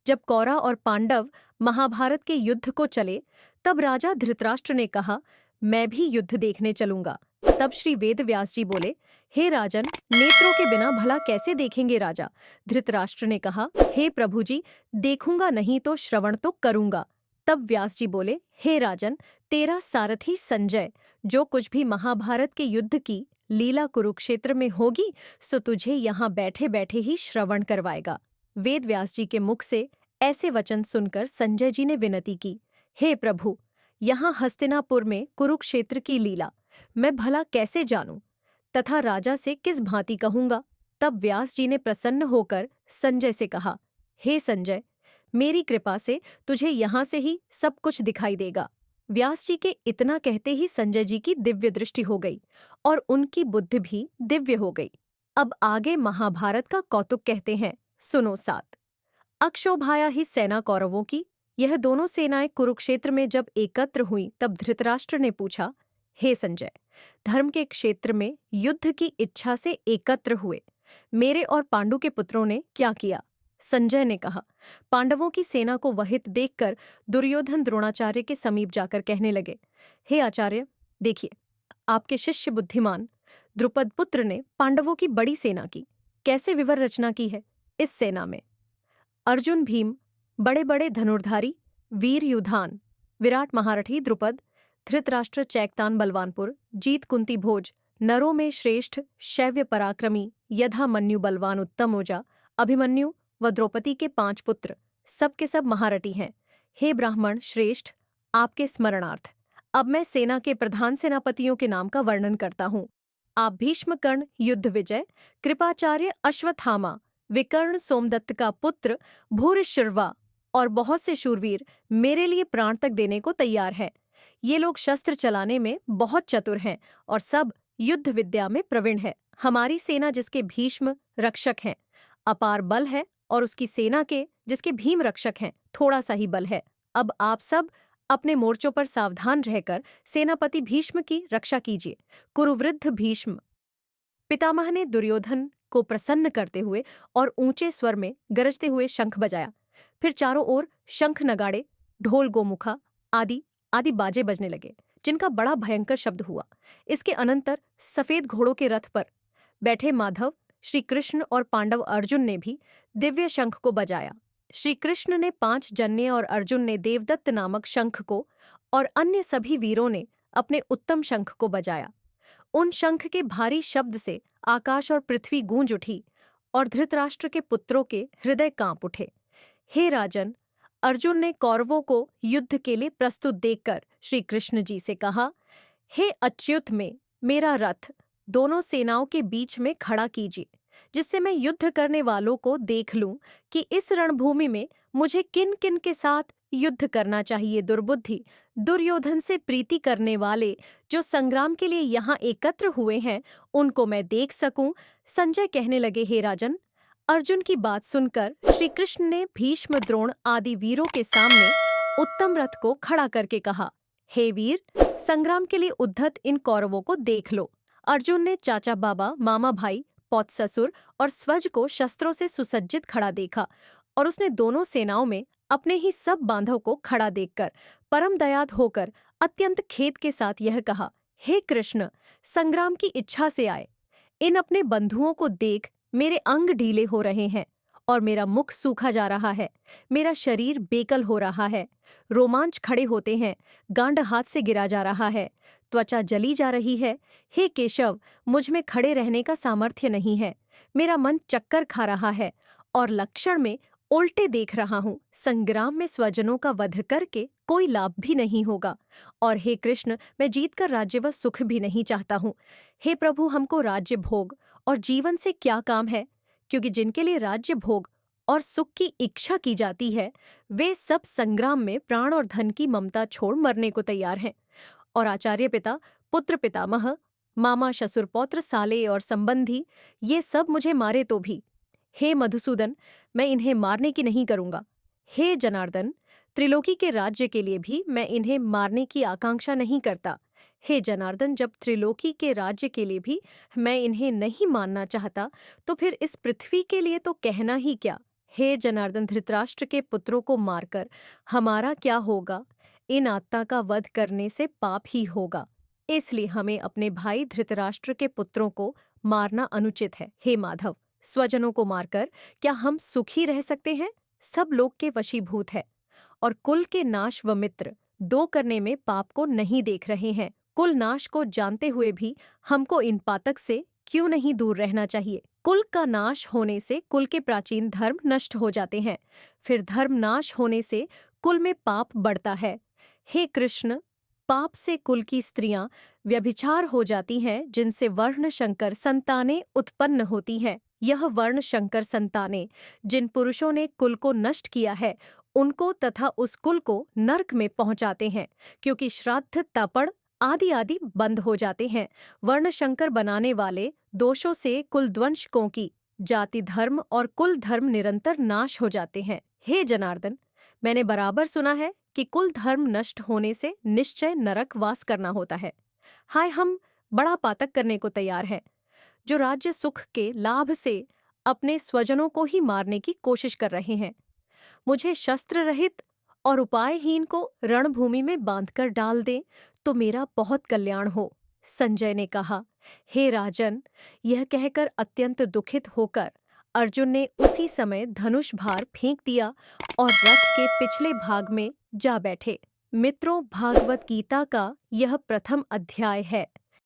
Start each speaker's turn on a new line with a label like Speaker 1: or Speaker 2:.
Speaker 1: जब कौरव और पांडव महाभारत के युद्ध को चले, तब राजा धृतराष्ट्र ने कहा, मैं भी युद्ध देखने चलूंगा। तब श्री वेदव्यास जी बोले, हे राजन, नेत्रों के बिना भला कैसे देखेंगे राजा। धृतराष्ट्र ने कहा, हे प्रभु जी, देखूंगा नहीं तो श्रवण तो करूंगा। तब व्यास जी बोले, हे राजन, तेरा सारथी संजय जो कुछ भी महाभारत के युद्ध की लीला कुरुक्षेत्र में होगी, सो तुझे यहाँ बैठे बैठे ही श्रवण करवाएगा। वेद व्यास जी के मुख से ऐसे वचन सुनकर संजय जी ने विनती की, हे प्रभु, यहाँ हस्तिनापुर में कुरुक्षेत्र की लीला मैं भला कैसे जानूं तथा राजा से किस भांति कहूंगा। तब व्यास जी ने प्रसन्न होकर संजय से कहा, हे संजय, मेरी कृपा से तुझे यहाँ से ही सब कुछ दिखाई देगा। व्यास जी के इतना कहते ही संजय जी की दिव्य दृष्टि हो गई और उनकी बुद्धि भी दिव्य हो गई। अब आगे महाभारत का कौतुक कहते हैं, सुनो साथ। अक्षोभ्याया ही सेना कौरवों की। यह दोनों सेनाएं कुरुक्षेत्र में जब एकत्र हुईं, तब धृतराष्ट्र ने पूछा, हे संजय, धर्म के क्षेत्र में युद्ध की इच्छा से एकत्र हुए मेरे और पांडु के पुत्रों ने क्या किया। संजय ने कहा, पांडवों की सेना को वहित देखकर दुर्योधन द्रोणाचार्य के समीप जाकर कहने लगे, हे आचार्य, देखिए, आपके शिष्य बुद्धिमान द्रुपद पुत्र ने पांडवों की बड़ी सेना की कैसे विवर रचना की है। इस सेना में अर्जुन भीम, बड़े बड़े धनुर्धारी वीर युधान, विराट महारथी द्रुपद, धृतराष्ट्र चैकतान बलवानपुर, जीत कुंती भोज, नरों में श्रेष्ठ शैव्य पराक्रमी यथा मन्यु बलवान उत्तम ओजा, अभिमन्यु व द्रौपदी के 5 पुत्र, सब के सब महारथी हैं। हे ब्राह्मण श्रेष्ठ, आपके स्मरणार्थ अब मैं सेना के प्रधान सेनापतियों के नाम का वर्णन करता हूँ। आप भीष्म कर्ण युद्ध विजय, कृपाचार्य अश्वत्थामा, विकर्ण सोमदत्त का पुत्र भूरिश्रवा और बहुत से शूरवीर मेरे लिए प्राण तक देने को तैयार हैं। ये लोग शस्त्र चलाने में बहुत चतुर हैं और सब युद्ध विद्या में प्रवीण है। हमारी सेना जिसके भीष्म रक्षक हैं अपार बल है, और उसकी सेना के जिसके भीम रक्षक हैं थोड़ा सा ही बल है। अब आप सब अपने मोर्चों पर सावधान रहकर सेनापति भीष्म की रक्षा कीजिए। कुरुवृद्ध भीष्म पितामह ने दुर्योधन को प्रसन्न करते हुए और ऊंचे स्वर में गरजते हुए शंख बजाया। फिर चारों ओर शंख नगाड़े, ढोल गोमुखा आदि आदि बाजे बजने लगे, जिनका बड़ा भयंकर शब्द हुआ। इसके अनंतर सफेद घोड़ों के रथ पर बैठे माधव, श्री कृष्ण और पांडव अर्जुन ने भी दिव्य शंख को बजाया। श्री कृष्ण ने 5 जन्य और अर्जुन ने देवदत्त नामक शंख को और अन्य सभी वीरों ने अपने उत्तम शंख को बजाया। उन शंख के भारी शब्द से आकाश और पृथ्वी गूंज उठी और धृतराष्ट्र के पुत्रों के हृदय कांप उठे। हे राजन, अर्जुन ने कौरवों को युद्ध के लिए प्रस्तुत देखकर श्री कृष्ण जी से कहा, हे अच्युत में मेरा रथ दोनों सेनाओं के बीच में खड़ा कीजिए, जिससे मैं युद्ध करने वालों को देख लूं कि इस रणभूमि में मुझे किन किन के साथ युद्ध करना चाहिए। दुर्बुद्धि दुर्योधन से प्रीति करने वाले जो संग्राम के लिए यहाँ एकत्र हुए हैं, उनको मैं देख सकूं। संजय कहने लगे, हे राजन, अर्जुन की बात सुनकर श्री कृष्ण ने भीष्म, द्रोण आदि वीरों के सामने उत्तम रथ को खड़ा करके कहा, हे वीर, संग्राम के लिए उद्धत इन कौरवों को देख लो। अर्जुन ने चाचा बाबा, मामा भाई, पौत ससुर और स्वज को शस्त्रों से सुसज्जित खड़ा देखा, और उसने दोनों सेनाओं में अपने ही सब बांधव को खड़ा देखकर परम दयाद होकर अत्यंत खेद के साथ यह कहा, हे कृष्ण, संग्राम की इच्छा से आए इन अपने बंधुओं को देख मेरे अंग ढीले हो रहे हैं और मेरा मुख सूखा जा रहा है, मेरा शरीर बेकल हो रहा है, रोमांच खड़े होते हैं, गांड हाथ से गिरा जा रहा है, त्वचा जली जा रही है। हे केशव, मुझ में खड़े रहने का सामर्थ्य नहीं है, मेरा मन चक्कर खा रहा है और लक्षण में उल्टे देख रहा हूँ। संग्राम में स्वजनों का वध करके कोई लाभ भी नहीं होगा, और हे कृष्ण, मैं जीतकर राज्य व सुख भी नहीं चाहता हूँ। हे प्रभु, हमको राज्य भोग और जीवन से क्या काम है, क्योंकि जिनके लिए राज्य भोग और सुख की इच्छा की जाती है, वे सब संग्राम में प्राण और धन की ममता छोड़ मरने को तैयार हैं। और आचार्य पिता, पुत्र पितामह, मामा, ससुर, पौत्र, साले और संबंधी, ये सब मुझे मारे तो भी, हे मधुसूदन, मैं इन्हें मारने की नहीं करूंगा। हे जनार्दन, त्रिलोकी के राज्य के लिए भी मैं इन्हें मारने की आकांक्षा नहीं करता। हे जनार्दन, जब त्रिलोकी के राज्य के लिए भी मैं इन्हें नहीं मानना चाहता, तो फिर इस पृथ्वी के लिए तो कहना ही क्या। हे जनार्दन, धृतराष्ट्र के पुत्रों को मारकर हमारा क्या होगा? इन आत्मा का वध करने से पाप ही होगा। इसलिए हमें अपने भाई धृतराष्ट्र के पुत्रों को मारना अनुचित है। हे माधव, स्वजनों को मारकर क्या हम सुखी रह सकते हैं? सब लोग के वशीभूत है और कुल के नाश व मित्र दो करने में पाप को नहीं देख रहे हैं। कुल नाश को जानते हुए भी हमको इन पातक से क्यों नहीं दूर रहना चाहिए? कुल का नाश होने से कुल के प्राचीन धर्म नष्ट हो जाते हैं, फिर धर्म नाश होने से कुल में पाप बढ़ता है। हे कृष्ण, पाप से कुल की स्त्रियां व्यभिचार हो जाती हैं, जिनसे वर्ण शंकर संतानें उत्पन्न होती हैं। यह वर्ण शंकर संतानें जिन पुरुषों ने कुल को नष्ट किया है, उनको तथा उस कुल को नरक में पहुंचाते हैं, क्योंकि श्राद्ध तर्पण आदि आदि बंद हो जाते हैं। वर्ण शंकर बनाने वाले दोषों से कुल ध्वंसकों की जाति धर्म और कुल धर्म निरंतर नाश हो जाते हैं। हे जनार्दन, मैंने बराबर सुना है कि कुल धर्म नष्ट होने से निश्चय नरक वास करना होता है। हाय, हम बड़ा पातक करने को तैयार हैं, जो राज्य सुख के लाभ से अपने स्वजनों को ही मारने की कोशिश कर रहे हैं। मुझे शस्त्र रहित और उपायहीन को रणभूमि में बांधकर डाल दें तो मेरा बहुत कल्याण हो। संजय ने कहा, हे राजन, यह कहकर अत्यंत दुखित होकर अर्जुन ने उसी समय धनुष भार फेंक दिया और रथ के पिछले भाग में जा बैठे। मित्रों, भागवत गीता का यह प्रथम अध्याय है।